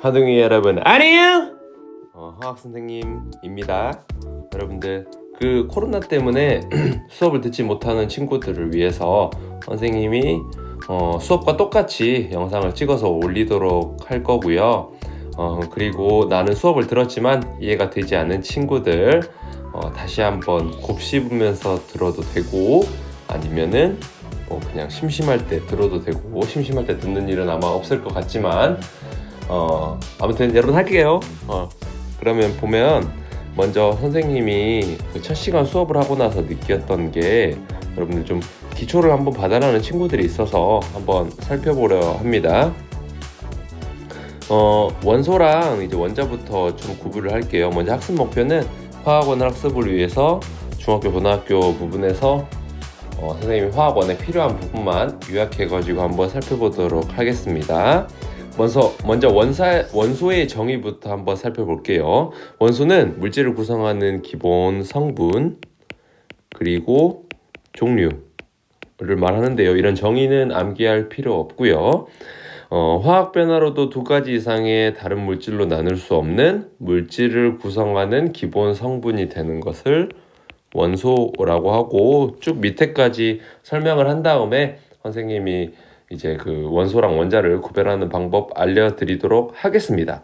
화둥이 여러분 안녕! 화학 선생님입니다. 여러분들 그 코로나 때문에 수업을 듣지 못하는 친구들을 위해서 선생님이 수업과 똑같이 영상을 찍어서 올리도록 할 거고요. 그리고 나는 수업을 들었지만 이해가 되지 않는 친구들 다시 한번 곱씹으면서 들어도 되고, 아니면은 그냥 심심할 때 들어도 되고, 심심할 때 듣는 일은 아마 없을 것 같지만 아무튼 여러분 할게요. 그러면 보면 먼저 선생님이 그 첫 시간 수업을 하고 나서 느꼈던 게, 여러분들 좀 기초를 한번 받아라는 친구들이 있어서 한번 살펴보려 합니다. 원소랑 이제 원자부터 좀 구분을 할게요. 먼저 학습 목표는 화학원 학습을 위해서 중학교 고등학교 부분에서 선생님이 화학원에 필요한 부분만 요약해가지고 한번 살펴보도록 하겠습니다. 먼저 원소의 정의부터 한번 살펴볼게요. 원소는 물질을 구성하는 기본 성분 그리고 종류를 말하는데요. 이런 정의는 암기할 필요 없고요. 화학 변화로도 두 가지 이상의 다른 물질로 나눌 수 없는 물질을 구성하는 기본 성분이 되는 것을 원소라고 하고, 쭉 밑에까지 설명을 한 다음에 선생님이 이제 그 원소랑 원자를 구별하는 방법 알려드리도록 하겠습니다.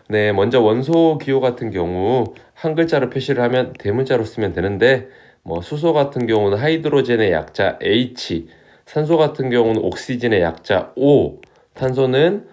네, 먼저 원소 기호 같은 경우 한 글자로 표시를 하면 대문자로 쓰면 되는데, 수소 같은 경우는 하이드로젠의 약자 H, 산소 같은 경우는 옥시즌의 약자 O, 탄소는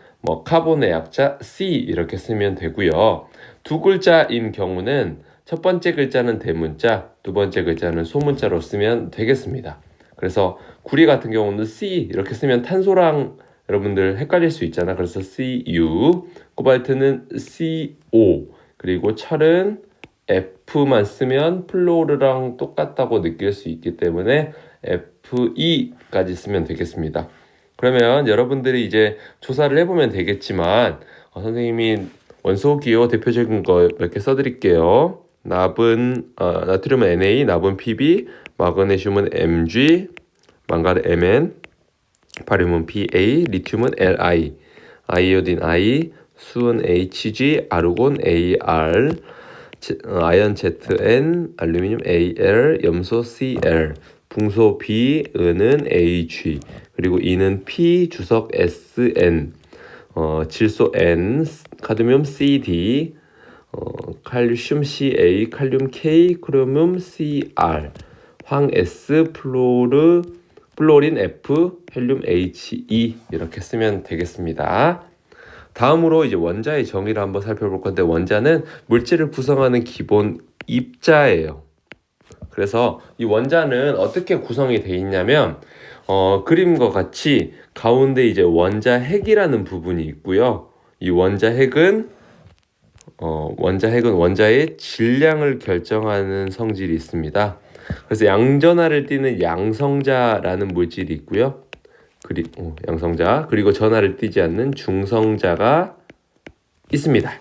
카본의 약자 C 이렇게 쓰면 되고요. 두 글자인 경우는 첫 번째 글자는 대문자, 두 번째 글자는 소문자로 쓰면 되겠습니다. 그래서 구리 같은 경우는 C 이렇게 쓰면 탄소랑 여러분들 헷갈릴 수 있잖아. 그래서 Cu, 코발트는 Co, 그리고 철은 F만 쓰면 플로르랑 똑같다고 느낄 수 있기 때문에 Fe까지 쓰면 되겠습니다. 그러면 여러분들이 이제 조사를 해보면 되겠지만, 선생님이 원소 기호 대표적인 거 몇 개 써드릴게요. 나트륨은 Na, 납은 Pb, 마그네슘은 Mg, 망가는 Mn, 바륨은 Pa, 리튬은 Li, 아이오딘 I, 수은 Hg, 아르곤 Ar, 아연 Zn, 알루미늄 Al, 염소 Cl, 붕소 B, 은은 Ag, 그리고 E는 P, 주석 Sn, 질소 N, 카드뮴 CD, 칼슘 Ca, 칼륨 K, 크로뮴 Cr, 황 S, 플로린 F, 헬륨 He 이렇게 쓰면 되겠습니다. 다음으로 이제 원자의 정의를 한번 살펴볼 건데, 원자는 물질을 구성하는 기본 입자예요. 그래서 이 원자는 어떻게 구성이 되어 있냐면, 그림과 같이 가운데 이제 원자핵이라는 부분이 있고요. 이 원자핵은 원자의 질량을 결정하는 성질이 있습니다. 그래서 양전하를 띠는 양성자라는 물질이 있고요. 양성자, 그리고 전하를 띠지 않는 중성자가 있습니다.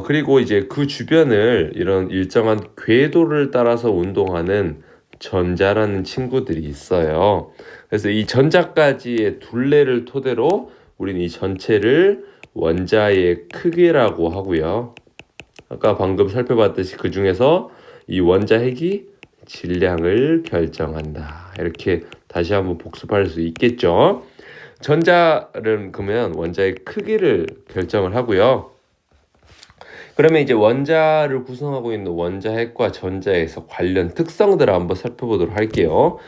그리고 이제 그 주변을 이런 일정한 궤도를 따라서 운동하는 전자라는 친구들이 있어요. 그래서 이 전자까지의 둘레를 토대로 우리는 이 전체를 원자의 크기라고 하고요. 아까 방금 살펴봤듯이 그 중에서 이 원자핵이 질량을 결정한다. 이렇게 다시 한번 복습할 수 있겠죠. 전자는 그러면 원자의 크기를 결정을 하고요. 그러면 이제 원자를 구성하고 있는 원자핵과 전자에서 관련 특성들을 한번 살펴보도록 할게요.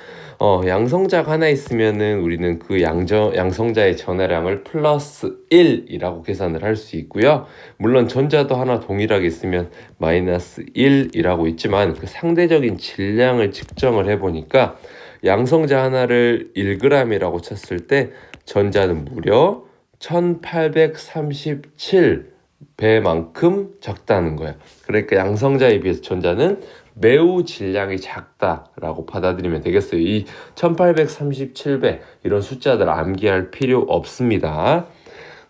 양성자가 하나 있으면은 우리는 그 양성자의 전하량을 플러스 1이라고 계산을 할 수 있고요. 물론 전자도 하나 동일하게 있으면 마이너스 1이라고 있지만, 그 상대적인 질량을 측정을 해보니까 양성자 하나를 1g이라고 쳤을 때 전자는 무려 1837배만큼 작다는 거예요. 그러니까 양성자에 비해서 전자는 매우 질량이 작다라고 받아들이면 되겠어요. 이 1837배 이런 숫자들 암기할 필요 없습니다.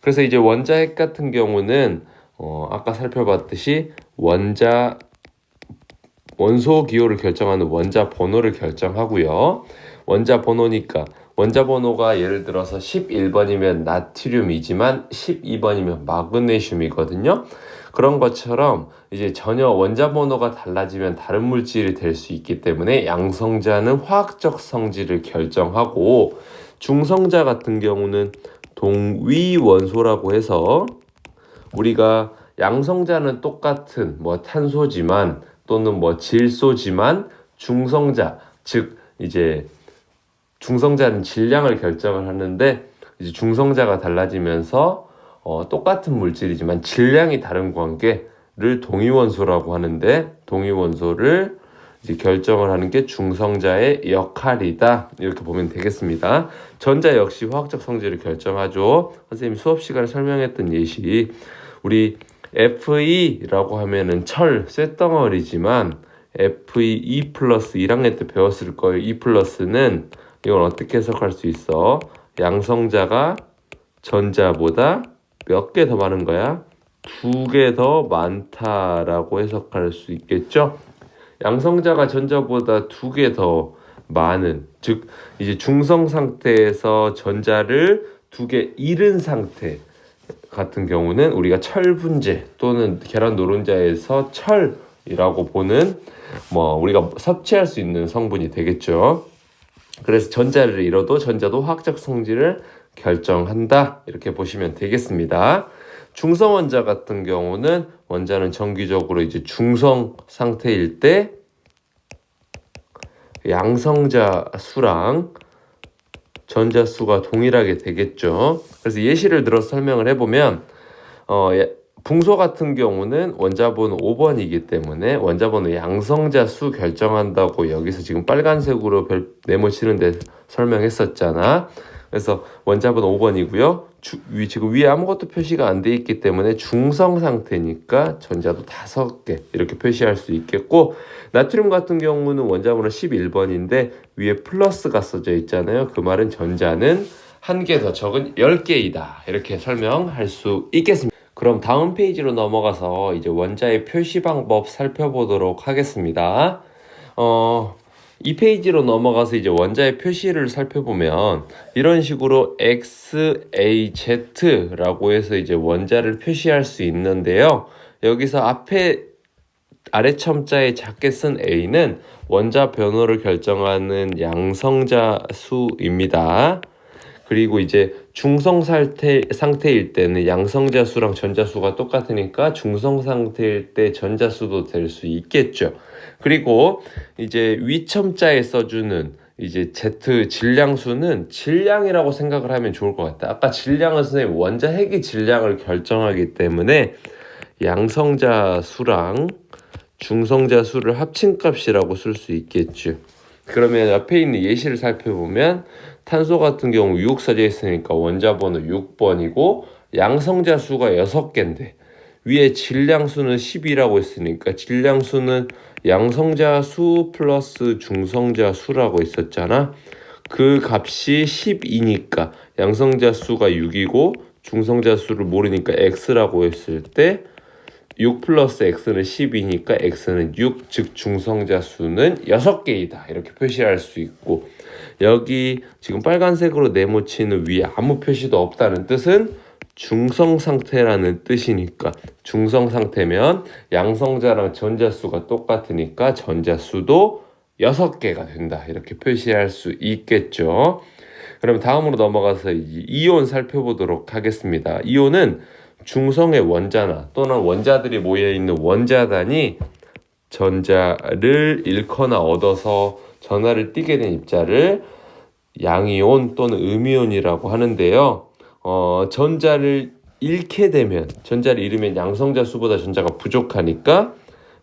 그래서 이제 원자핵 같은 경우는 아까 살펴봤듯이 원소 기호를 결정하는 원자 번호를 결정하고요. 원자 번호니까 원자 번호가 예를 들어서 11번이면 나트륨이지만 12번이면 마그네슘이거든요. 그런 것처럼 이제 전혀 원자 번호가 달라지면 다른 물질이 될 수 있기 때문에 양성자는 화학적 성질을 결정하고, 중성자 같은 경우는 동위 원소라고 해서 우리가 양성자는 똑같은 탄소지만 또는 질소지만, 중성자, 즉 이제 중성자는 질량을 결정을 하는데, 이제 중성자가 달라지면서 똑같은 물질이지만 질량이 다른 관계를 동위원소라고 하는데, 동위원소를 이제 결정을 하는 게 중성자의 역할이다, 이렇게 보면 되겠습니다. 전자 역시 화학적 성질을 결정하죠. 선생님이 수업 시간에 설명했던 예시, 우리 Fe라고 하면은 철, 쇳덩어리지만 Fe 플러스 1학년 때 배웠을 거예요. E 플러스는 이건 어떻게 해석할 수 있어? 양성자가 전자보다 몇 개 더 많은 거야? 2개 더 많다라고 해석할 수 있겠죠? 양성자가 전자보다 2개 더 많은, 즉 이제 중성 상태에서 전자를 2개 잃은 상태 같은 경우는 우리가 철 분자 또는 계란 노른자에서 철이라고 보는 우리가 섭취할 수 있는 성분이 되겠죠. 그래서 전자를 잃어도 전자도 화학적 성질을 결정한다, 이렇게 보시면 되겠습니다. 중성 원자 같은 경우는 원자는 정기적으로 이제 중성 상태일 때 양성자 수랑 전자 수가 동일하게 되겠죠. 그래서 예시를 들어서 설명을 해보면 붕소 같은 경우는 원자번호 5번이기 때문에 원자번호 양성자 수 결정한다고 여기서 지금 빨간색으로 네모치는데 설명했었잖아. 그래서 원자번호 5번이고요. 지금 위에 아무것도 표시가 안 돼 있기 때문에 중성 상태니까 전자도 5개 이렇게 표시할 수 있겠고, 나트륨 같은 경우는 원자번호 11번인데 위에 플러스가 써져 있잖아요. 그 말은 전자는 1개 더 적은 10개이다, 이렇게 설명할 수 있겠습니다. 그럼 다음 페이지로 넘어가서 이제 원자의 표시 방법 살펴보도록 하겠습니다. 이 페이지로 넘어가서 이제 원자의 표시를 살펴보면 이런 식으로 XAZ라고 해서 이제 원자를 표시할 수 있는데요. 여기서 앞에 아래 첨자에 작게 쓴 A는 원자 변호를 결정하는 양성자 수입니다. 그리고 이제 중성 상태일 때는 양성자 수랑 전자 수가 똑같으니까 중성 상태일 때 전자 수도 될 수 있겠죠. 그리고 이제 위첨자에 써주는 이제 Z 질량수는 질량이라고 생각을 하면 좋을 것 같다. 아까 질량은 선생님 원자 핵의 질량을 결정하기 때문에 양성자 수랑 중성자 수를 합친 값이라고 쓸 수 있겠죠. 그러면 옆에 있는 예시를 살펴보면 탄소 같은 경우 유혹 써져 있으니까 원자번호 6번이고 양성자 수가 6개인데 위에 질량수는 10이라고 했으니까 질량수는 양성자 수 플러스 중성자 수라고 있었잖아. 그 값이 10이니까 양성자 수가 6이고 중성자 수를 모르니까 x라고 했을 때 6 플러스 x는 10이니까 x는 6, 즉 중성자 수는 6개이다, 이렇게 표시할 수 있고, 여기 지금 빨간색으로 네모치는 위에 아무 표시도 없다는 뜻은 중성 상태라는 뜻이니까, 중성 상태면 양성자랑 전자 수가 똑같으니까 전자 수도 6개가 된다, 이렇게 표시할 수 있겠죠. 그럼 다음으로 넘어가서 이온 살펴보도록 하겠습니다. 이온은 중성의 원자나 또는 원자들이 모여있는 원자단이 전자를 잃거나 얻어서 전하를 띠게 된 입자를 양이온 또는 음이온이라고 하는데요. 전자를 잃게 되면, 전자를 잃으면 양성자 수보다 전자가 부족하니까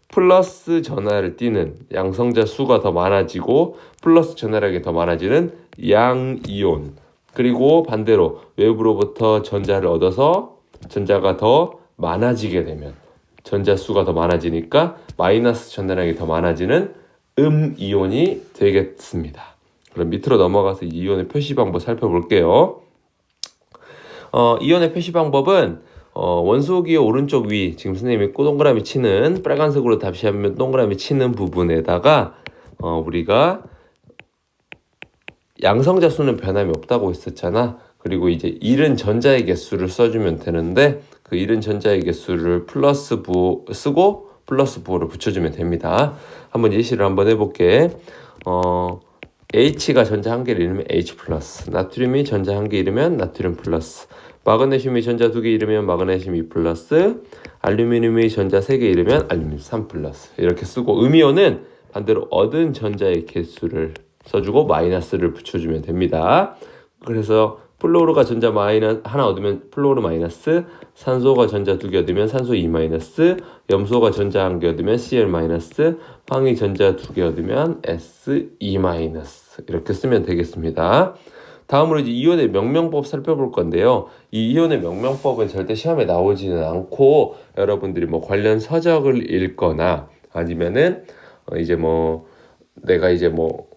플러스 전하를 띠는 양성자 수가 더 많아지고 플러스 전하량이 더 많아지는 양이온, 그리고 반대로 외부로부터 전자를 얻어서 전자가 더 많아지게 되면 전자 수가 더 많아지니까 마이너스 전하량이 더 많아지는 음이온이 되겠습니다. 그럼 밑으로 넘어가서 이온의 표시 방법 살펴볼게요. 이온의 표시 방법은 원소기의 오른쪽 위, 지금 선생님이 동그라미 치는, 빨간색으로 답시하면 동그라미 치는 부분에다가 우리가 양성자 수는 변함이 없다고 했었잖아. 그리고 이제 잃은 전자의 개수를 써주면 되는데 그 잃은 전자의 개수를 플러스 부호 쓰고 플러스 부호를 붙여주면 됩니다. 한번 예시를 한번 해볼게. H가 전자 한 개를 잃으면 H 플러스, 나트륨이 전자 한 개 잃으면 나트륨 플러스, 마그네슘이 전자 두 개 잃으면 마그네슘 2 플러스, 알루미늄이 전자 3개 잃으면 알루미늄 3 플러스 이렇게 쓰고 음이온은 반대로 얻은 전자의 개수를 써주고 마이너스를 붙여주면 됩니다. 그래서 플로르가 전자 하나 얻으면 플로르 마이너스, 산소가 전자 2개 얻으면 산소 2 마이너스, 염소가 전자 1개 얻으면 Cl 마이너스, 황이 전자 2개 얻으면 S2 마이너스 이렇게 쓰면 되겠습니다. 다음으로 이제 이온의 명명법 살펴볼 건데요. 이 이온의 명명법은 절대 시험에 나오지는 않고 여러분들이 뭐 관련 서적을 읽거나 아니면은 이제 뭐 내가 이제 뭐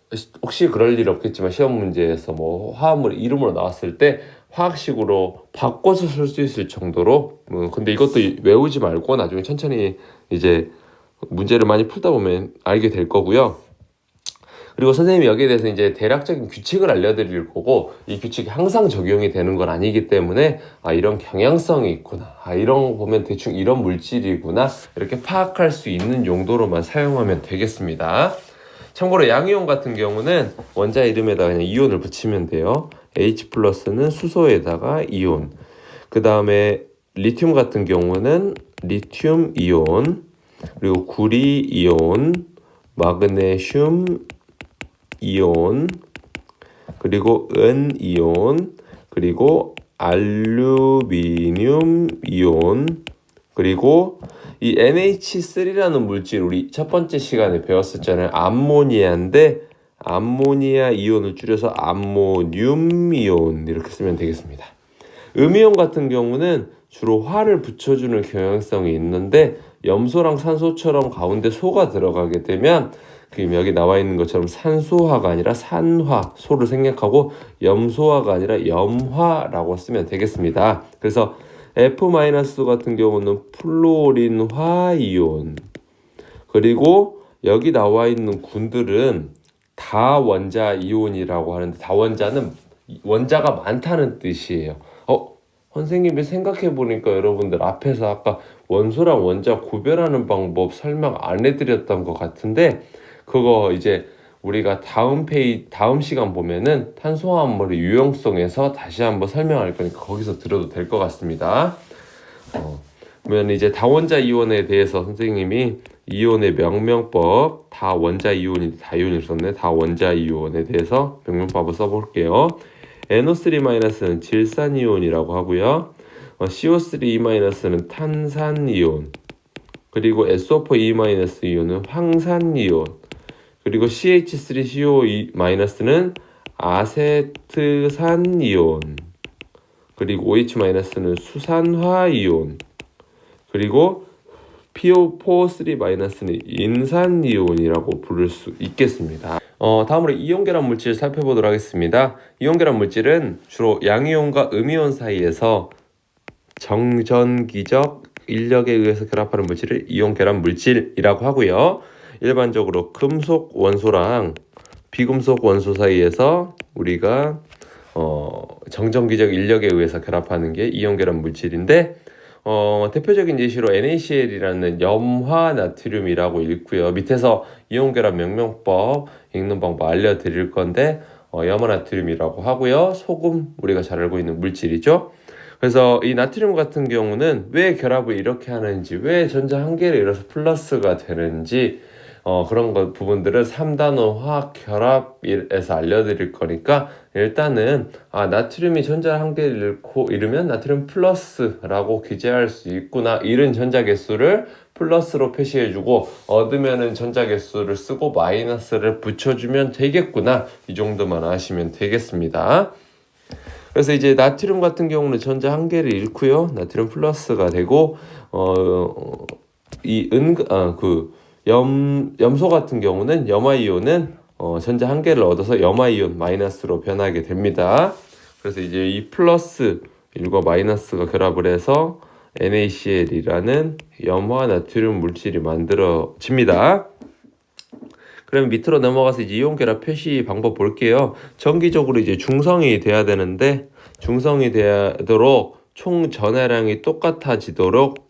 혹시 그럴 일 없겠지만 시험 문제에서 뭐 화합물 이름으로 나왔을 때 화학식으로 바꿔서 쓸 수 있을 정도로 근데 이것도 외우지 말고 나중에 천천히 이제 문제를 많이 풀다 보면 알게 될 거고요. 그리고 선생님이 여기에 대해서 이제 대략적인 규칙을 알려드릴 거고 이 규칙이 항상 적용이 되는 건 아니기 때문에 이런 경향성이 있구나, 이런 거 보면 대충 이런 물질이구나 이렇게 파악할 수 있는 용도로만 사용하면 되겠습니다. 참고로 양이온 같은 경우는 원자 이름에다가 그냥 이온을 붙이면 돼요. H 플러스는 수소에다가 이온, 그 다음에 리튬 같은 경우는 리튬 이온, 그리고 구리 이온, 마그네슘 이온, 그리고 은 이온, 그리고 알루미늄 이온, 그리고 이 NH3라는 물질 우리 첫 번째 시간에 배웠었잖아요. 암모니아인데 암모니아 이온을 줄여서 암모늄 이온 이렇게 쓰면 되겠습니다. 음이온 같은 경우는 주로 화를 붙여주는 경향성이 있는데 염소랑 산소처럼 가운데 소가 들어가게 되면 여기 나와 있는 것처럼 산소화가 아니라 산화, 소를 생략하고 염소화가 아니라 염화라고 쓰면 되겠습니다. 그래서 F- 같은 경우는 플로린화 이온, 그리고 여기 나와 있는 군들은 다원자 이온이라고 하는데 다원자는 원자가 많다는 뜻이에요. 선생님이 생각해 보니까 여러분들 앞에서 아까 원소랑 원자 구별하는 방법 설명 안 해드렸던 것 같은데 그거 이제 우리가 다음 시간 보면은 탄소화합물의 유용성에서 다시 한번 설명할 거니까 거기서 들어도 될 것 같습니다. 그러면 이제 다원자 이온에 대해서 선생님이 이온의 명명법, 다원자 이온이 다이온을 썼네. 다원자 이온에 대해서 명명법을 써볼게요. NO3-는 질산이온이라고 하고요. CO3- 는 탄산이온, 그리고 SO4- 이온은 황산이온, 그리고 CH3CO2-는 아세트산이온, 그리고 OH-는 수산화이온, 그리고 PO4-3- 인산이온이라고 부를 수 있겠습니다. 다음으로 이온결합 물질 살펴보도록 하겠습니다. 이온결합 물질은 주로 양이온과 음이온 사이에서 정전기적 인력에 의해서 결합하는 물질을 이온결합 물질이라고 하고요. 일반적으로 금속 원소랑 비금속 원소 사이에서 우리가 정전기적 인력에 의해서 결합하는 게 이온결합 물질인데 대표적인 예시로 NaCl이라는 염화 나트륨이라고 읽고요. 밑에서 이온결합 명명법 읽는 방법 알려드릴 건데 염화 나트륨이라고 하고요. 소금 우리가 잘 알고 있는 물질이죠. 그래서 이 나트륨 같은 경우는 왜 결합을 이렇게 하는지, 왜 전자 한 개를 잃어서 플러스가 되는지 그런 부분들을 3단원 화학 결합에서 알려드릴 거니까 일단은 나트륨이 전자 한 개를 잃으면 나트륨 플러스라고 기재할 수 있구나, 잃은 전자 개수를 플러스로 표시해주고 얻으면은 전자 개수를 쓰고 마이너스를 붙여주면 되겠구나, 이 정도만 아시면 되겠습니다. 그래서 이제 나트륨 같은 경우는 전자 한 개를 잃고요, 나트륨 플러스가 되고 염소 같은 경우는 염화이온은 전자 한 개를 얻어서 염화이온 마이너스로 변하게 됩니다. 그래서 이제 이 플러스 1과 마이너스가 결합을 해서 NaCl이라는 염화 나트륨 물질이 만들어집니다. 그러면 밑으로 넘어가서 이제 이온 결합 표시 방법 볼게요. 정기적으로 이제 중성이 돼야 되는데 중성이 되도록 총 전하량이 똑같아지도록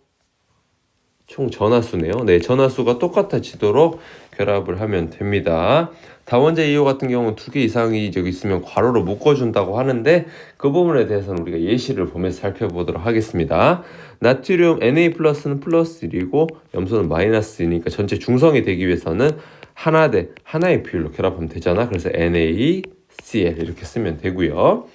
총 전하수네요. 네, 전하수가 똑같아지도록 결합을 하면 됩니다. 다원자 이오 같은 경우는 2개 이상이 저기 있으면 괄호로 묶어준다고 하는데 그 부분에 대해서는 우리가 예시를 보면서 살펴보도록 하겠습니다. 나트륨 Na 플러스는 플러스 1이고 염소는 마이너스 2니까 전체 중성이 되기 위해서는 하나 대 하나의 비율로 결합하면 되잖아. 그래서 NaCl 이렇게 쓰면 되고요.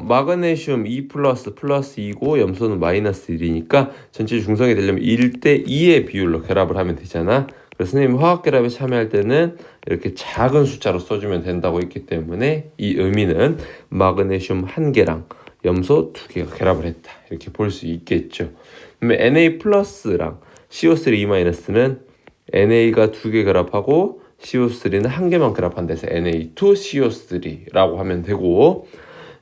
마그네슘 2 플러스 2고 염소는 마이너스 1이니까 전체 중성이 되려면 1대 2의 비율로 결합을 하면 되잖아. 그래서 선생님이 화학결합에 참여할 때는 이렇게 작은 숫자로 써주면 된다고 했기 때문에 이 의미는 마그네슘 1개랑 염소 2개가 결합을 했다 이렇게 볼 수 있겠죠. 그러면 Na 플러스랑 CO3 2-는 Na가 2개 결합하고 CO3는 1개만 결합한 데서 Na2CO3라고 하면 되고,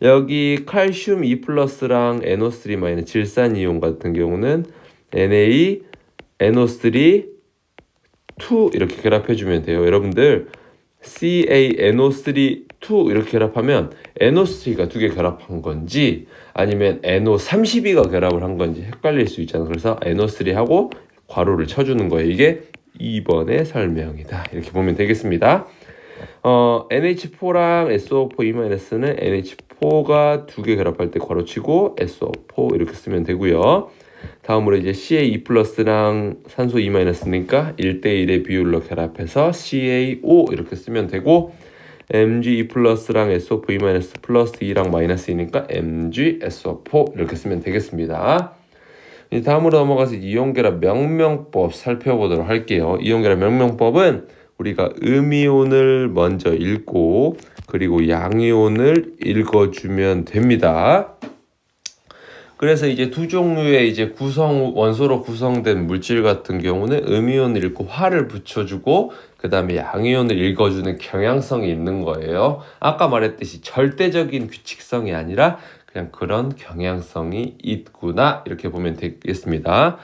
여기 칼슘 2 플러스랑 NO3- 질산 이온 같은 경우는 Na, NO3, 2 이렇게 결합해주면 돼요. 여러분들 CaNO3, 2 이렇게 결합하면 NO3가 2개 결합한 건지 아니면 NO32가 결합을 한 건지 헷갈릴 수 있잖아. 그래서 NO3하고 괄호를 쳐주는 거예요. 이게 2번의 설명이다. 이렇게 보면 되겠습니다. NH4랑 SO4 2-는 NH4가 2개 결합할 때 괄호치고 SO4 이렇게 쓰면 되고요. 다음으로 이제 CA2 플러스랑 산소 2-니까 1대1의 비율로 결합해서 CaO 이렇게 쓰면 되고, Mg2 플러스랑 SO4 2- 플러스 2랑 마이너스 2니까 MgSO4 이렇게 쓰면 되겠습니다. 이제 다음으로 넘어가서 이온결합 명명법 살펴보도록 할게요. 이온결합 명명법은 우리가 음이온을 먼저 읽고 그리고 양이온을 읽어주면 됩니다. 그래서 이제 두 종류의 이제 원소로 구성된 물질 같은 경우는 음이온을 읽고 화를 붙여주고 그 다음에 양이온을 읽어주는 경향성이 있는 거예요. 아까 말했듯이 절대적인 규칙성이 아니라 그냥 그런 경향성이 있구나 이렇게 보면 되겠습니다.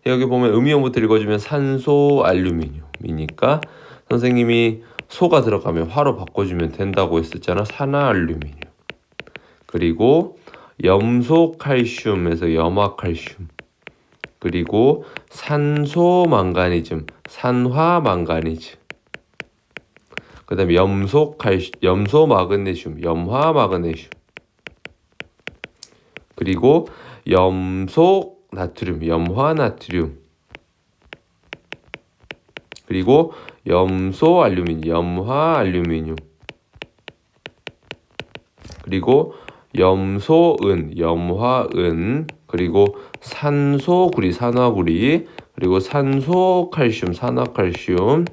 여기 보면 음이온부터 읽어주면 산소 알루미늄이니까 선생님이 소가 들어가면 화로 바꿔주면 된다고 했었잖아. 산화알루미늄. 그리고 염소 칼슘에서 염화칼슘, 그리고 산소 망가니즘, 산화망가니즘, 그 다음에 염소 마그네슘, 염화마그네슘, 그리고 염소 나트륨, 염화나트륨, 그리고 염소 알루미늄, 염화알루미늄, 그리고 염소은, 염화은, 그리고 산소구리, 산화구리, 그리고 산소칼슘, 산화칼슘,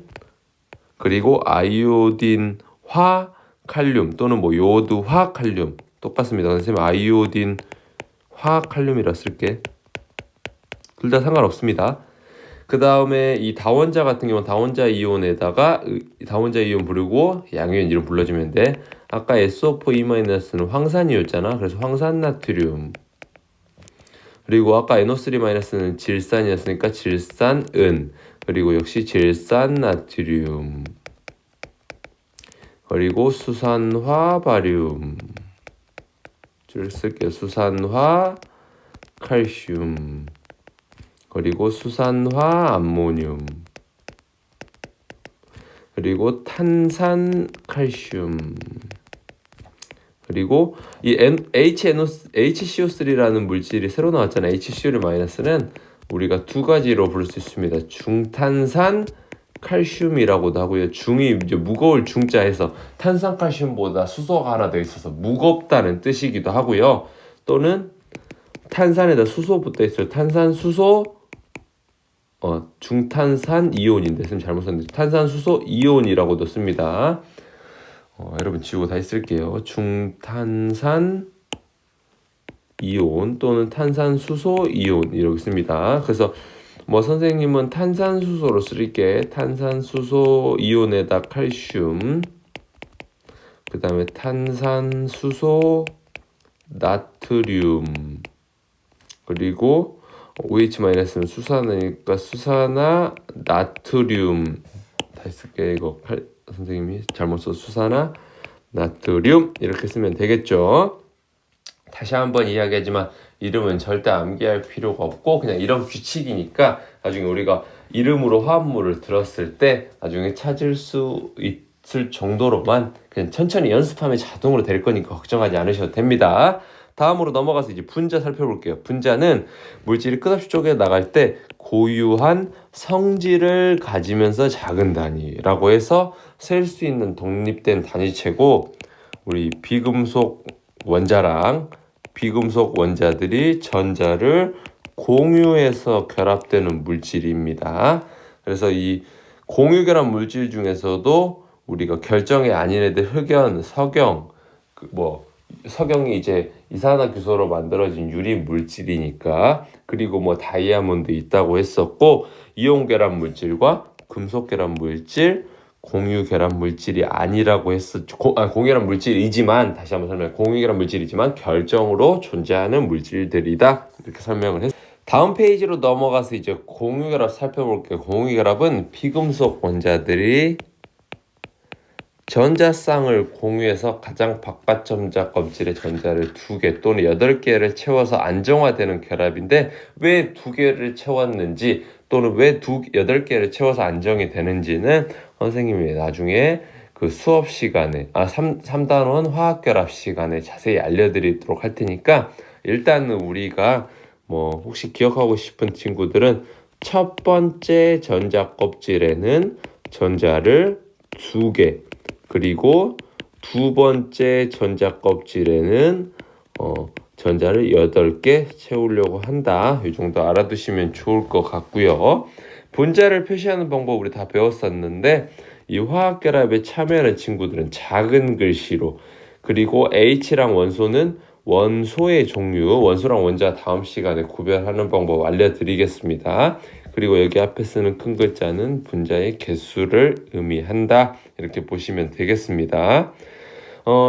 그리고 아이오딘 화칼륨 또는 뭐 요오드 화칼륨 똑같습니다. 선생님 아이오딘 화칼륨이라 쓸게. 둘 다 상관없습니다. 그 다음에 이 다원자 같은 경우는 다원자 이온에다가 다원자 이온 부르고 양이온 이름 불러주면 돼. 아까 SO4 2-는 황산이었잖아. 그래서 황산나트륨. 그리고 아까 NO3-는 질산이었으니까 질산은. 그리고 역시 질산나트륨. 그리고 수산화 바륨. 줄 쓸게요. 수산화 칼슘. 그리고 수산화 암모늄, 그리고 탄산 칼슘, 그리고 이 HCO3라는 물질이 새로 나왔잖아요. HCl-는 우리가 두 가지로 부를 수 있습니다. 중탄산 칼슘이라고도 하고요. 중이 이제 무거울 중자에서 탄산칼슘보다 수소가 하나 더 있어서 무겁다는 뜻이기도 하고요. 또는 탄산에다 수소 붙어 있어요. 탄산수소 중탄산 이온인데 선생님 잘못 썼는데 탄산수소 이온이라고도 씁니다. 여러분 지우고 다시 쓸게요. 중탄산 이온 또는 탄산수소 이온 이렇게 씁니다. 그래서 뭐 선생님은 탄산수소로 쓸게. 탄산수소 이온에다 칼슘, 그 다음에 탄산수소 나트륨, 그리고 OH-는 수산이니까 수산화 나트륨. 다시 쓸게요. 이거 선생님이 잘못 써. 수산화 나트륨 이렇게 쓰면 되겠죠. 다시 한번 이야기하지만 이름은 절대 암기할 필요가 없고 그냥 이런 규칙이니까 나중에 우리가 이름으로 화합물을 들었을 때 나중에 찾을 수 있을 정도로만 그냥 천천히 연습하면 자동으로 될 거니까 걱정하지 않으셔도 됩니다. 다음으로 넘어가서 이제 분자 살펴볼게요. 분자는 물질이 끝없이 쪼개 나갈 때 고유한 성질을 가지면서 작은 단위라고 해서 셀 수 있는 독립된 단위체고 우리 비금속 원자랑 비금속 원자들이 전자를 공유해서 결합되는 물질입니다. 그래서 이 공유 결합 물질 중에서도 우리가 결정이 아닌 애들 흑연, 석영, 석영이 이제 이산화규소로 만들어진 유리 물질이니까 그리고 다이아몬드 있다고 했었고 이온 결합 물질과 금속 결합 물질 공유 결합 물질이 아니라고 했었죠. 공유 결합 물질이지만 다시 한번 설명. 공유 결합 물질이지만 결정으로 존재하는 물질들이다. 이렇게 설명을 했어요. 다음 페이지로 넘어가서 이제 공유 결합 살펴볼게요. 공유 결합은 비금속 원자들이 전자쌍을 공유해서 가장 바깥 전자 껍질의 전자를 2개 또는 8개를 채워서 안정화되는 결합인데 왜 2개를 채웠는지 또는 왜 8개를 채워서 안정이 되는지는 선생님이 나중에 그 수업 시간에 3단원 화학결합 시간에 자세히 알려드리도록 할 테니까 일단은 우리가 혹시 기억하고 싶은 친구들은 첫 번째 전자 껍질에는 전자를 2개 그리고 두 번째 전자 껍질에는 전자를 8개 채우려고 한다. 이 정도 알아두시면 좋을 것 같고요. 분자를 표시하는 방법 우리 다 배웠었는데 이 화학결합에 참여하는 친구들은 작은 글씨로 그리고 H랑 원소는 원소의 종류, 원소랑 원자 다음 시간에 구별하는 방법 알려드리겠습니다. 그리고 여기 앞에 쓰는 큰 글자는 분자의 개수를 의미한다. 이렇게 보시면 되겠습니다.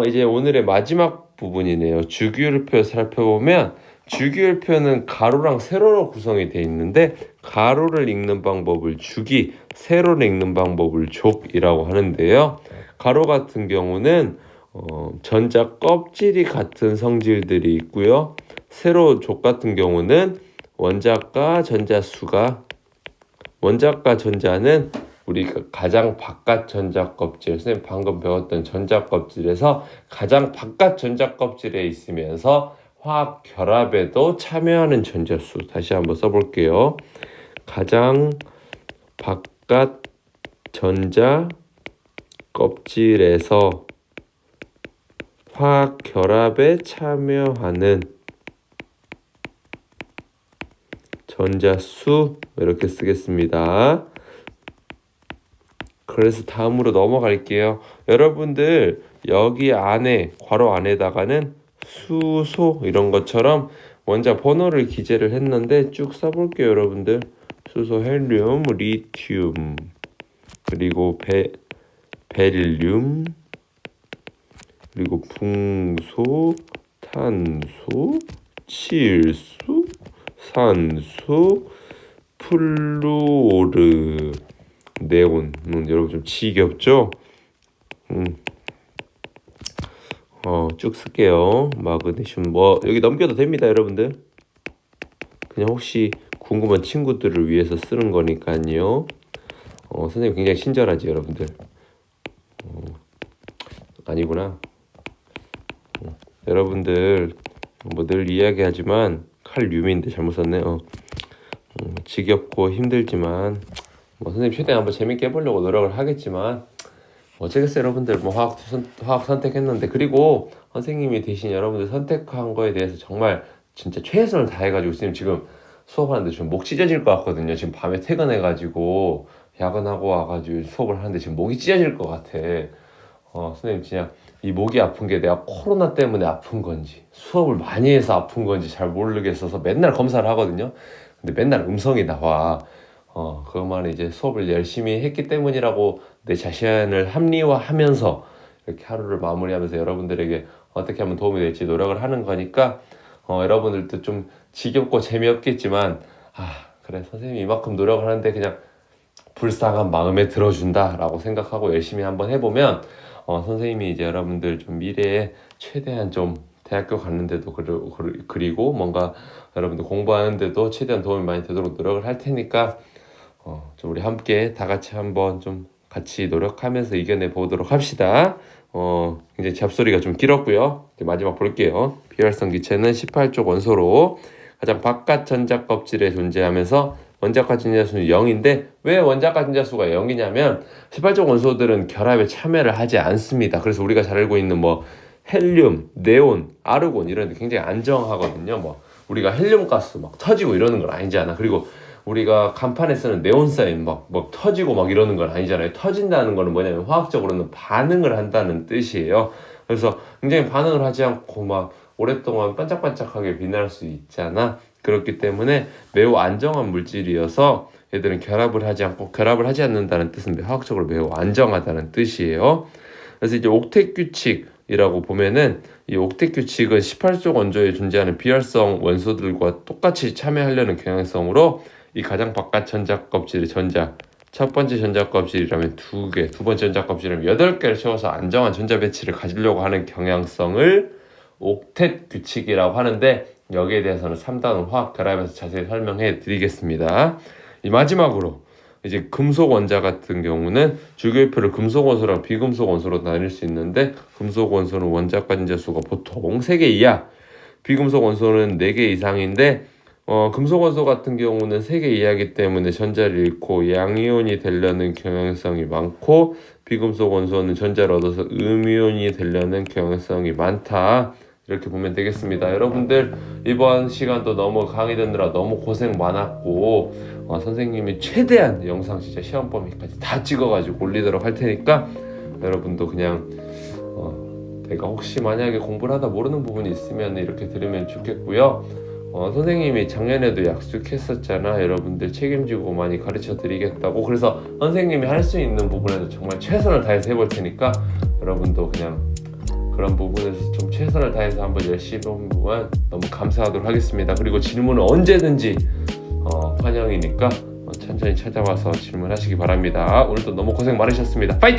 이제 오늘의 마지막 부분이네요. 주기율표 살펴보면 주기율표는 가로랑 세로로 구성이 되어 있는데 가로를 읽는 방법을 주기, 세로를 읽는 방법을 족이라고 하는데요. 가로 같은 경우는 전자 껍질이 같은 성질들이 있고요. 세로 족 같은 경우는 원자과 전자는 우리가 가장 바깥 전자 껍질, 선생님 방금 배웠던 전자 껍질에서 가장 바깥 전자 껍질에 있으면서 화학 결합에도 참여하는 전자수. 다시 한번 써볼게요. 가장 바깥 전자 껍질에서 화학 결합에 참여하는 전자수 이렇게 쓰겠습니다. 그래서 다음으로 넘어갈게요. 여러분들 여기 안에 괄호 안에다가는 수소 이런 것처럼 원자 번호를 기재를 했는데 쭉 써볼게요. 여러분들 수소, 헬륨, 리튬 그리고 베릴륨 그리고 붕소, 탄소, 칠수, 산소, 플루오르, 네온. 여러분 좀 지겹죠? 쭉 쓸게요. 마그네슘 여기 넘겨도 됩니다, 여러분들. 그냥 혹시 궁금한 친구들을 위해서 쓰는 거니까요. 선생님 굉장히 친절하지, 여러분들. 아니구나. 여러분들 늘 이야기하지만 칼륨인데 잘못 썼네. 지겹고 힘들지만 선생님 최대한 한번 재밌게 해보려고 노력을 하겠지만 어쩌겠어요. 여러분들 화학 선택했는데 그리고 선생님이 대신 여러분들 선택한 거에 대해서 정말 진짜 최선을 다해가지고 선생님 지금 수업하는데 지금 목 찢어질 것 같거든요. 지금 밤에 퇴근해가지고 야근하고 와가지고 수업을 하는데 지금 목이 찢어질 것 같아. 선생님 진짜 이 목이 아픈 게 내가 코로나 때문에 아픈 건지 수업을 많이 해서 아픈 건지 잘 모르겠어서 맨날 검사를 하거든요. 근데 맨날 음성이 나와. 그것만 이제 수업을 열심히 했기 때문이라고 내 자신을 합리화하면서 이렇게 하루를 마무리하면서 여러분들에게 어떻게 하면 도움이 될지 노력을 하는 거니까 여러분들도 좀 지겹고 재미없겠지만 그래 선생님이 이만큼 노력을 하는데 그냥 불쌍한 마음에 들어준다라고 생각하고 열심히 한번 해보면 선생님이 이제 여러분들 좀 미래에 최대한 좀 대학교 갔는데도 그리고 뭔가 여러분들 공부하는데도 최대한 도움이 많이 되도록 노력을 할 테니까 좀 우리 함께 다 같이 한번 좀 같이 노력하면서 이겨내 보도록 합시다. 굉장히 잡소리가 좀 길었고요. 이제 마지막 볼게요. 비활성 기체는 18쪽 원소로 가장 바깥 전자 껍질에 존재하면서 원자과 진자수는 0인데 왜 원자과 진자수가 0이냐면 18쪽 원소들은 결합에 참여를 하지 않습니다. 그래서 우리가 잘 알고 있는 뭐 헬륨, 네온, 아르곤 이런 데 굉장히 안정하거든요. 뭐 우리가 헬륨 가스 막 터지고 이러는 건 아니잖아. 그리고 우리가 간판에 쓰는 네온사인 막 터지고 막 이러는 건 아니잖아요. 터진다는 거는 뭐냐면 화학적으로는 반응을 한다는 뜻이에요. 그래서 굉장히 반응을 하지 않고 막 오랫동안 반짝반짝하게 빛날 수 있잖아. 그렇기 때문에 매우 안정한 물질이어서 얘들은 결합을 하지 않는다는 뜻인데 화학적으로 매우 안정하다는 뜻이에요. 그래서 이제 옥텟 규칙이라고 보면은 이 옥텟 규칙은 18쪽 원소에 존재하는 비활성 원소들과 똑같이 참여하려는 경향성으로 이 가장 바깥 전자 껍질의 첫 번째 전자 껍질이라면 2개, 두 번째 전자 껍질이라면 8개를 채워서 안정한 전자 배치를 가지려고 하는 경향성을 옥텟 규칙이라고 하는데 여기에 대해서는 3단원 화학 결합에서 자세히 설명해 드리겠습니다. 이 마지막으로 이제 금속 원자 같은 경우는 주기율표를 금속 원소랑 비금속 원소로 나눌 수 있는데 금속 원소는 원자과 진자수가 보통 3개 이하, 비금속 원소는 4개 이상인데 금속 원소 같은 경우는 3개 이하이기 때문에 전자를 잃고 양이온이 되려는 경향성이 많고 비금속 원소는 전자를 얻어서 음이온이 되려는 경향성이 많다. 이렇게 보면 되겠습니다. 여러분들 이번 시간도 너무 강의 듣느라 너무 고생 많았고 선생님이 최대한 영상 진짜 시험 범위까지 다 찍어가지고 올리도록 할 테니까 여러분도 그냥 내가 혹시 만약에 공부를 하다 모르는 부분이 있으면 이렇게 들으면 좋겠고요. 선생님이 작년에도 약속했었잖아. 여러분들 책임지고 많이 가르쳐 드리겠다고. 그래서 선생님이 할 수 있는 부분에서 정말 최선을 다해서 해볼 테니까 여러분도 그냥 그런 부분에서 좀 최선을 다해서 한번 열심히 해보면 너무 감사하도록 하겠습니다. 그리고 질문은 언제든지 환영이니까 천천히 찾아와서 질문하시기 바랍니다. 오늘도 너무 고생 많으셨습니다. 파이팅!